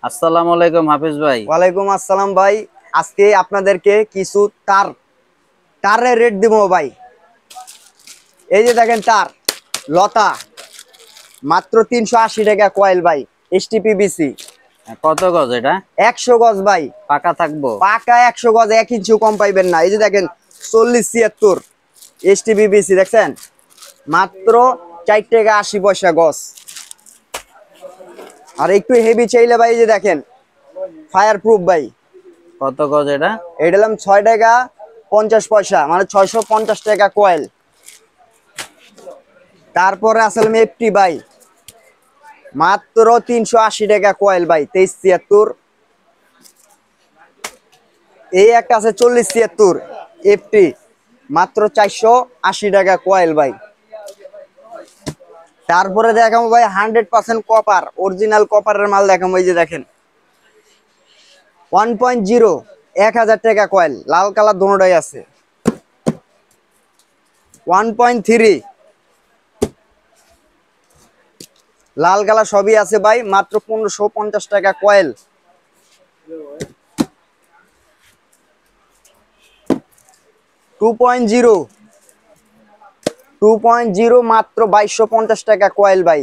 আসসালামু আলাইকুম হাফিজ ভাই। ওয়ালাইকুম আসসালাম ভাই। আজকে আপনাদেরকে কিছু তারের রেট দিব ভাই। এই যে দেখেন তার লতা মাত্র 380 টাকা কয়েল ভাই। এসটিপিবিসি কত গজ এটা? 100 গজ ভাই। পাকা থাকবো? পাকা 100 গজ, 1 ইঞ্চিও কম পাইবেন না। এই যে দেখেন 4076 এসটিপিবিসি দেখছেন, মাত্র 4 টাকা 80 পয়সা গজ। আর একটু হেভি চাইলে ভাই এই যে দেখেন ফায়ার প্রুফ ভাই। কত গজ এটা? এটা হলাম 6 টাকা 50 পয়সা, মানে 650 টাকা কয়েল। তারপরে আসলে এফটি ভাই, মাত্র 380 টাকা কয়েল ভাই। 2376। এই একটা আছে 4076 এফটি, মাত্র 480 টাকা কয়েল ভাই। তারপরে দেখাবো ভাই 100% কপার, অরিজিনাল কপারের মাল দেখাবো। এই যে দেখেন 1.0 1000 টাকা কয়েল, লাল কালার দোনোটাই আছে। 1.3 লাল কালার সবই আছে ভাই, মাত্র 1550 টাকা কয়েল। 2.0 মাত্র 2250 টাকা কয়েল ভাই।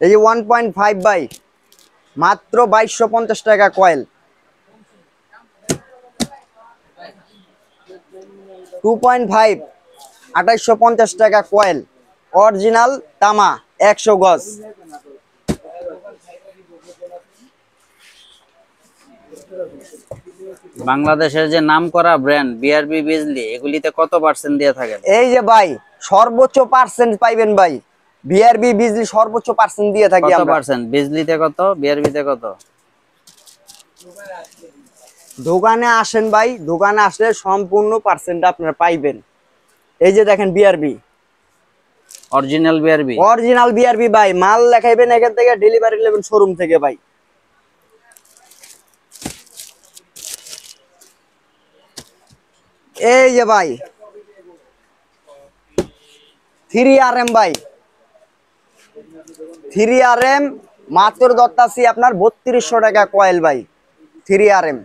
এই যে 1.5 ভাই, মাত্র 2250 টাকা কয়েল। 2.5 2850 টাকা কয়েল, অরিজিনাল তামা 100 গজ। বাংলাদেশের যে নামকরা ব্র্যান্ড বিআরবি বিজলি, এগুলিতে কত পার্সেন্ট দিয়ে থাকেন? এই যে ভাই সর্বোচ্চ পার্সেন্ট পাইবেন ভাই, বিআরবি বিজলি সর্বোচ্চ পার্সেন্ট দিয়ে থাকি কত আমরা। পার্সেন্ট বিজলিতে, কত বিআরবিতে কত? দোকানে আসেন ভাই, দোকানে আসলে সম্পূর্ণ পার্সেন্ট আপনারা পাইবেন। এই যে দেখেন BRB, original BRB. Original BRB ভাই। মাল দেখাইবেন এখান থেকে, ডেলিভারি নেবেন শোরুম থেকে ভাই। এই যে ভাই 3RM ভাই, 3RM মাত্র দত্তাছি আপনার 3200 টাকা কয়েল ভাই। 3RM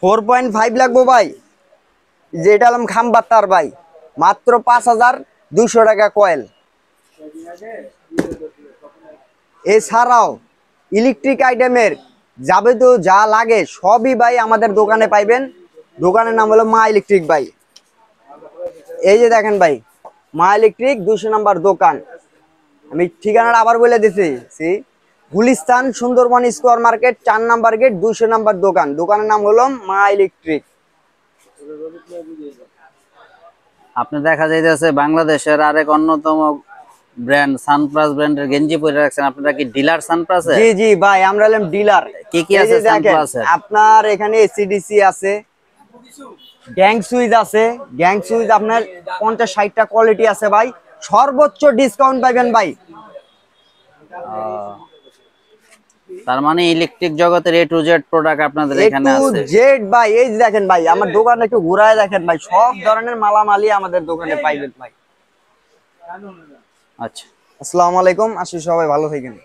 4.5 লাগবো ভাই, যেটা হলাম খাম্বার তার ভাই, মাত্র 5200 টাকা কয়েল। এছাড়াও ইলেকট্রিক আইটেমের যাবতীয় যা লাগে সবই ভাই আমাদের দোকানে পাইবেন। দোকানের নাম হলো মা ইলেকট্রিক ভাই। এই যে দেখেন ভাই মা ইলেকট্রিক 200 নাম্বার দোকান। আমি ঠিকানাটা আবার বলে দিতেছি, Gulistan Sundarban square market 4 number gate 200 number দোকান। দোকানের নাম হলো মা ইলেকট্রিক। আপনি দেখা যাইতেছে বাংলাদেশের আরেক অন্যতম ব্র্যান্ড সানপ্লাস ব্র্যান্ডের গেঞ্জি পরে রাখছেন। আপনারা কি ডিলার সানপ্লাসে? জি জি ভাই, আমরা হলাম ডিলার। কি কি এই আছে যে দেখেন সানপ্লাসে? আপনার এখানে এসিডিসি আছে, গ্যাং সুইচ আছে। গ্যাং সুইচ আপনার 50-60টা কোয়ালিটি আছে ভাই, সর্বোচ্চ ডিসকাউন্ট পাবেন ভাই। তার মানে ইলেকট্রিক জগতের এ টু জেড প্রোডাক্ট আপনাদের এ এখানে টু আছে। জেড ভাই। এই যে দেখেন ভাই আমার দোকানে একটু ঘুরায় দেখেন ভাই, সব ধরনের মালামালি আমাদের দোকানে পাইবেন ভাই। আচ্ছা। আসসালামু আলাইকুম, আসি সবাই ভালো থাকেন।